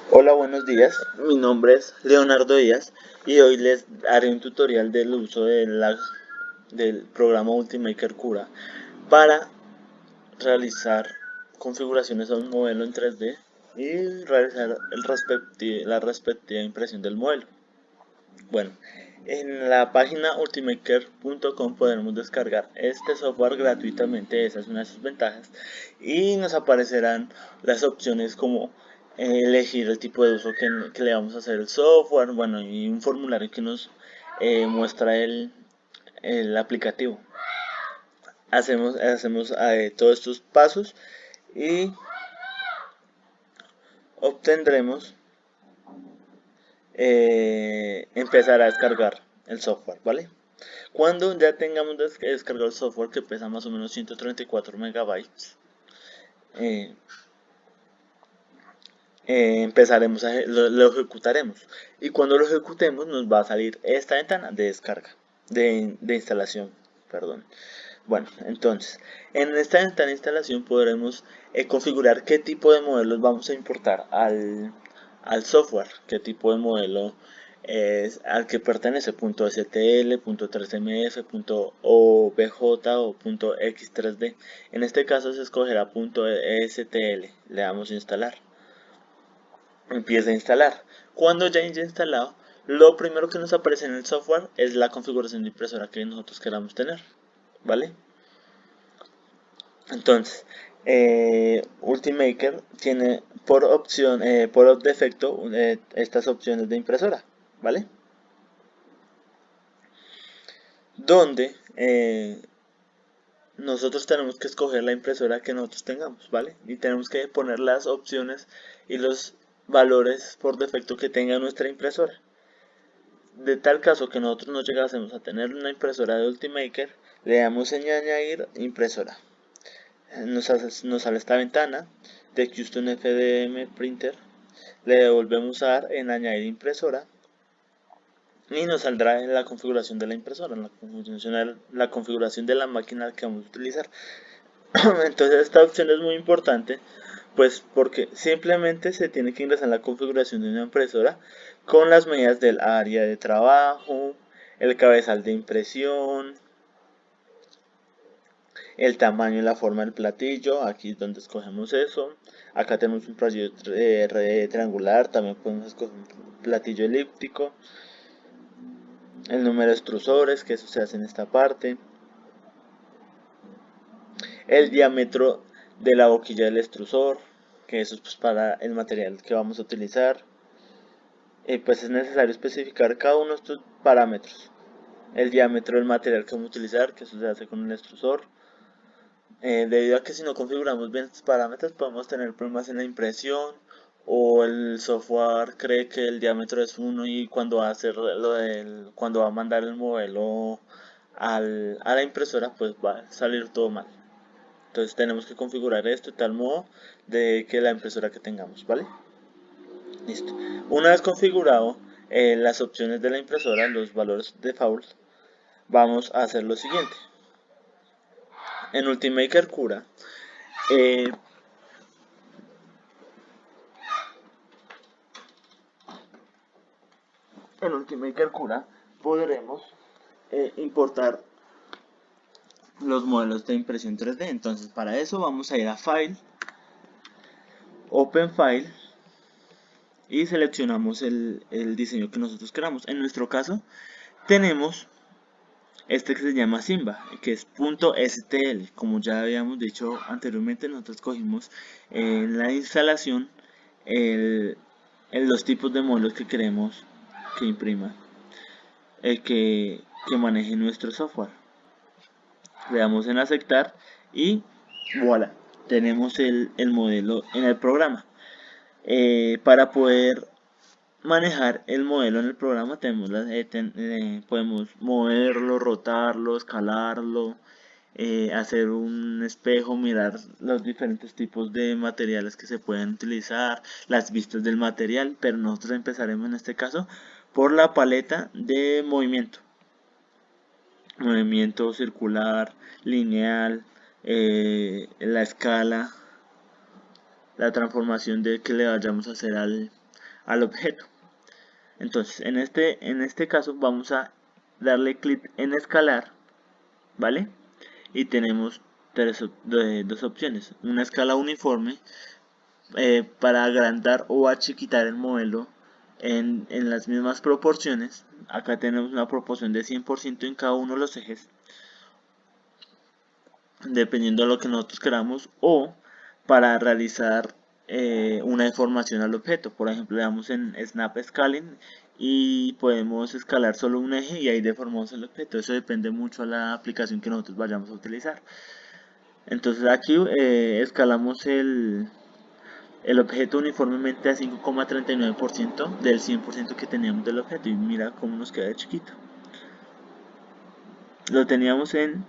Hola, buenos días. Mi nombre es Leonardo Díaz y hoy les haré un tutorial del uso del programa Ultimaker Cura para realizar configuraciones a un modelo en 3D y realizar la respectiva impresión del modelo. Bueno, en la página ultimaker.com podremos descargar este software gratuitamente, esa es una de sus ventajas, y nos aparecerán las opciones como elegir el tipo de uso que le vamos a hacer el software, bueno, y un formulario que nos muestra el aplicativo. Hacemos todos estos pasos y obtendremos empezar a descargar el software, ¿vale? Cuando ya tengamos descargado el software, que pesa más o menos 134 megabytes, eh, empezaremos lo ejecutaremos, y cuando lo ejecutemos nos va a salir esta ventana de descarga, de instalación, perdón. Bueno, entonces, en esta ventana de instalación podremos configurar qué tipo de modelos vamos a importar al software, qué tipo de modelo es al que pertenece, .stl, .3mf, .obj o .x3d. En este caso se escogerá .stl, le damos a instalar. Empieza a instalar. Cuando ya haya instalado, lo primero que nos aparece en el software es la configuración de impresora que nosotros queramos tener, ¿vale? Entonces, Ultimaker tiene por opción, por defecto, estas opciones de impresora, ¿vale? Donde nosotros tenemos que escoger la impresora que nosotros tengamos, ¿vale? Y tenemos que poner las opciones y los valores por defecto que tenga nuestra impresora. De tal caso que nosotros no llegásemos a tener una impresora de Ultimaker, le damos en añadir impresora. Nos sale esta ventana de Custom FDM Printer, le volvemos a dar en añadir impresora y nos saldrá en la configuración de la impresora, en la configuración de la máquina que vamos a utilizar. Entonces esta opción es muy importante, pues porque simplemente se tiene que ingresar en la configuración de una impresora con las medidas del área de trabajo, el cabezal de impresión, el tamaño y la forma del platillo, aquí es donde escogemos eso. Acá tenemos un platillo triangular, también podemos escoger un platillo elíptico, el número de extrusores, que eso se hace en esta parte, el diámetro de la boquilla del extrusor, que eso es pues para el material que vamos a utilizar. Pues es necesario especificar cada uno de estos parámetros, el diámetro del material que vamos a utilizar, que eso se hace con el extrusor. Debido a que si no configuramos bien estos parámetros podemos tener problemas en la impresión, o el software cree que el diámetro es 1 y cuando va a hacer cuando va a mandar el modelo a la impresora, pues va a salir todo mal. Entonces tenemos que configurar esto de tal modo de que la impresora que tengamos, ¿vale? Listo. Una vez configurado las opciones de la impresora, los valores default, vamos a hacer lo siguiente. En Ultimaker Cura en Ultimaker Cura podremos importar los modelos de impresión 3D. Entonces para eso vamos a ir a File, Open File, y seleccionamos el diseño que nosotros queramos. En nuestro caso tenemos este que se llama Simba, que es .stl. Como ya habíamos dicho anteriormente, nosotros cogimos en la instalación los tipos de modelos que queremos que imprima, que maneje nuestro software. Le damos en aceptar y voilà, tenemos el modelo en el programa. Para poder manejar el modelo en el programa tenemos podemos moverlo, rotarlo, escalarlo, hacer un espejo, mirar los diferentes tipos de materiales que se pueden utilizar, las vistas del material, pero nosotros empezaremos en este caso por la paleta de movimiento circular, lineal, la escala, la transformación de que le vayamos a hacer al objeto. Entonces en este caso vamos a darle clic en escalar, ¿vale? Y tenemos dos opciones: una escala uniforme para agrandar o achiquitar el modelo en las mismas proporciones. Acá tenemos una proporción de 100% en cada uno de los ejes, dependiendo de lo que nosotros queramos, o para realizar una deformación al objeto. Por ejemplo, le damos en Snap Scaling y podemos escalar solo un eje y ahí deformamos el objeto. Eso depende mucho de la aplicación que nosotros vayamos a utilizar. Entonces aquí escalamos el objeto uniformemente a 5,39% del 100% que teníamos del objeto, y mira cómo nos queda chiquito. Lo teníamos en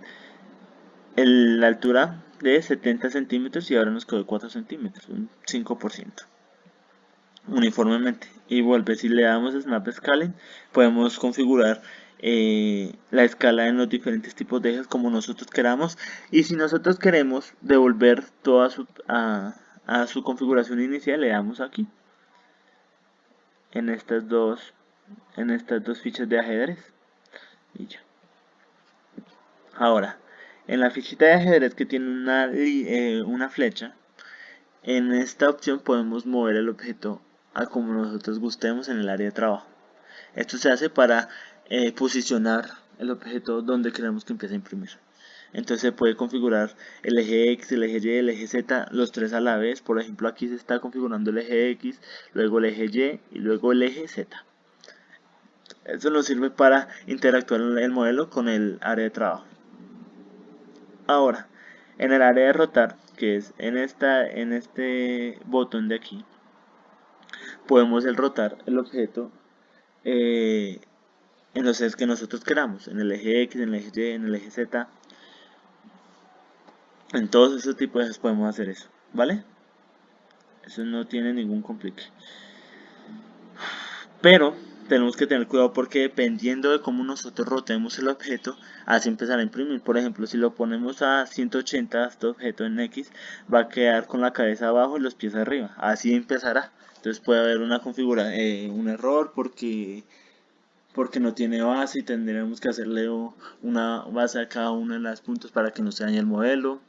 la altura de 70 centímetros y ahora nos quedó 4 centímetros, un 5% uniformemente. Y vuelve, si le damos Snap Scaling, podemos configurar la escala en los diferentes tipos de ejes como nosotros queramos, y si nosotros queremos devolver toda a su configuración inicial, le damos aquí en estas dos fichas de ajedrez y ya. Ahora, en la fichita de ajedrez que tiene una flecha, en esta opción podemos mover el objeto a como nosotros gustemos en el área de trabajo. Esto se hace para posicionar el objeto donde queremos que empiece a imprimir. Entonces se puede configurar el eje X, el eje Y, el eje Z, los tres a la vez. Por ejemplo, aquí se está configurando el eje X, luego el eje Y y luego el eje Z. Eso nos sirve para interactuar el modelo con el área de trabajo. Ahora, en el área de rotar, que es en este botón de aquí, podemos rotar el objeto en los ejes que nosotros queramos, en el eje X, en el eje Y, en el eje Z. En todos esos tipos de ejes podemos hacer eso, ¿vale? Eso no tiene ningún complique. Pero tenemos que tener cuidado porque dependiendo de cómo nosotros rotemos el objeto, así empezará a imprimir. Por ejemplo, si lo ponemos a 180, este objeto en X, va a quedar con la cabeza abajo y los pies arriba. Así empezará. Entonces puede haber una configuración, un error porque no tiene base y tendremos que hacerle una base a cada uno de los puntos para que no se dañe el modelo.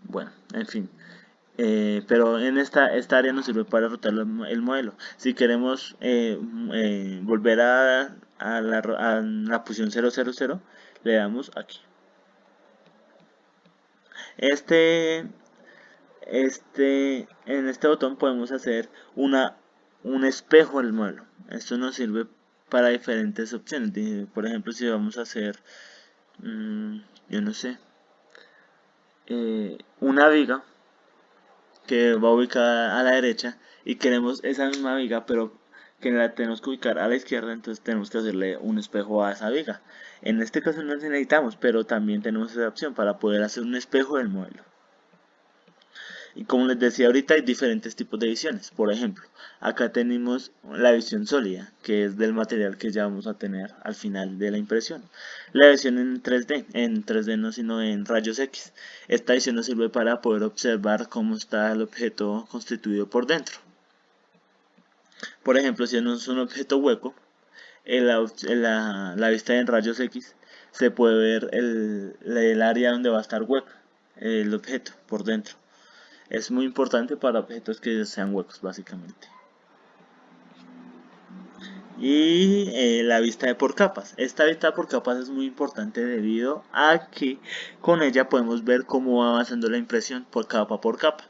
Bueno, en fin. Pero en esta área nos sirve para rotar el modelo. Si queremos volver a la posición 000, le damos aquí. En este botón podemos hacer un espejo del modelo. Esto nos sirve para diferentes opciones. Por ejemplo, si vamos a hacer, yo no sé, una viga que va ubicada a la derecha y queremos esa misma viga pero que la tenemos que ubicar a la izquierda, entonces tenemos que hacerle un espejo a esa viga. En este caso no necesitamos, pero también tenemos esa opción para poder hacer un espejo del modelo. Y como les decía ahorita, hay diferentes tipos de visiones. Por ejemplo, acá tenemos la visión sólida, que es del material que ya vamos a tener al final de la impresión. La visión en 3D no, sino en rayos X. Esta visión nos sirve para poder observar cómo está el objeto constituido por dentro. Por ejemplo, si no es un objeto hueco, en la vista en rayos X se puede ver el área donde va a estar hueco el objeto por dentro. Es muy importante para objetos que sean huecos, básicamente. Y la vista de por capas. Esta vista por capas es muy importante debido a que con ella podemos ver cómo va avanzando la impresión por capa por capa.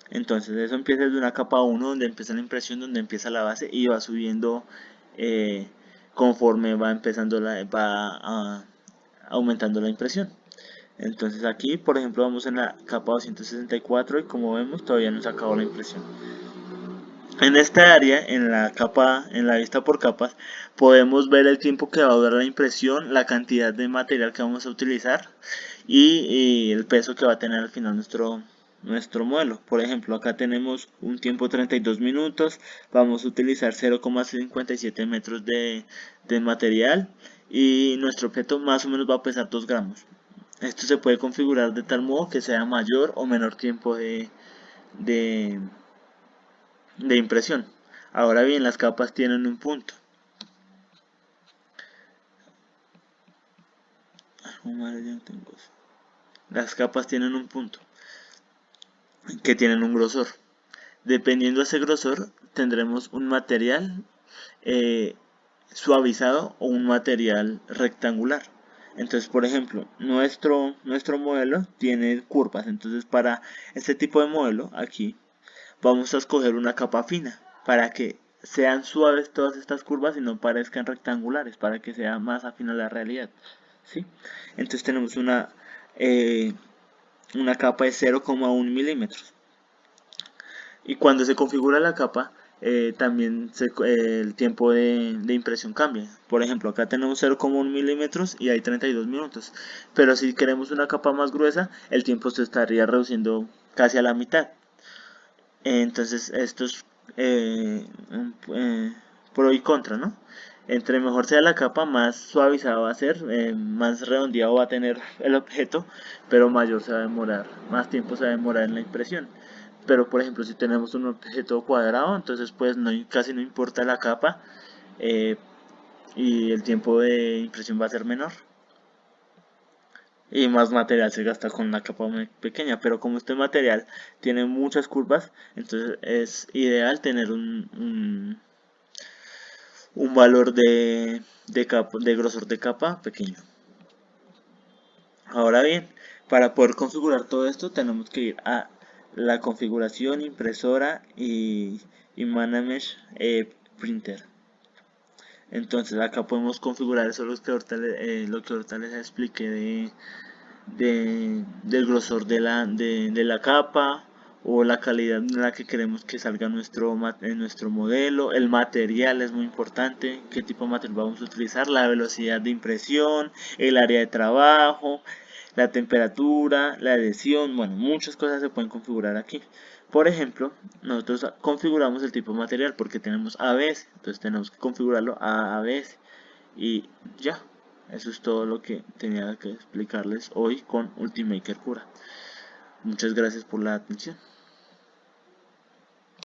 Entonces eso empieza desde una capa 1 donde empieza la impresión, donde empieza la base, y va subiendo conforme va aumentando la impresión. Entonces aquí, por ejemplo, vamos en la capa 264 y como vemos todavía no se acabó la impresión. En esta área, en la vista por capas, podemos ver el tiempo que va a durar la impresión, la cantidad de material que vamos a utilizar y el peso que va a tener al final nuestro modelo. Por ejemplo, acá tenemos un tiempo de 32 minutos, vamos a utilizar 0,57 metros de material y nuestro objeto más o menos va a pesar 2 gramos. Esto se puede configurar de tal modo que sea mayor o menor tiempo de impresión. Ahora bien, las capas tienen un punto. Las capas tienen un punto, que tienen un grosor. Dependiendo de ese grosor, tendremos un material suavizado o un material rectangular. Entonces, por ejemplo, nuestro modelo tiene curvas. Entonces, para este tipo de modelo, aquí vamos a escoger una capa fina para que sean suaves todas estas curvas y no parezcan rectangulares, para que sea más afín a la realidad, ¿sí? Entonces tenemos una capa de 0,1 milímetros. Y cuando se configura la capa, también el tiempo de impresión cambia. Por ejemplo, acá tenemos 0,1 milímetros y hay 32 minutos. Pero si queremos una capa más gruesa, el tiempo se estaría reduciendo casi a la mitad. Entonces, esto es pro y contra, ¿no? Entre mejor sea la capa, más suavizada va a ser, más redondeado va a tener el objeto, pero mayor se va a demorar, más tiempo se va a demorar en la impresión. Pero por ejemplo, si tenemos un objeto cuadrado, entonces pues casi no importa la capa, eh, y el tiempo de impresión va a ser menor. Y más material se gasta con una capa muy pequeña, pero como este material tiene muchas curvas, entonces es ideal tener un valor de grosor de capa pequeño. Ahora bien, para poder configurar todo esto tenemos que ir a la configuración, impresora y Manage Printer. Entonces acá podemos configurar eso, lo que ahorita les expliqué del grosor de la capa, o la calidad en la que queremos que salga nuestro modelo. El material es muy importante, qué tipo de material vamos a utilizar, la velocidad de impresión, el área de trabajo, la temperatura, la adhesión. Bueno, muchas cosas se pueden configurar aquí. Por ejemplo, nosotros configuramos el tipo de material porque tenemos ABS, entonces tenemos que configurarlo a ABS y ya. Eso es todo lo que tenía que explicarles hoy con Ultimaker Cura. Muchas gracias por la atención.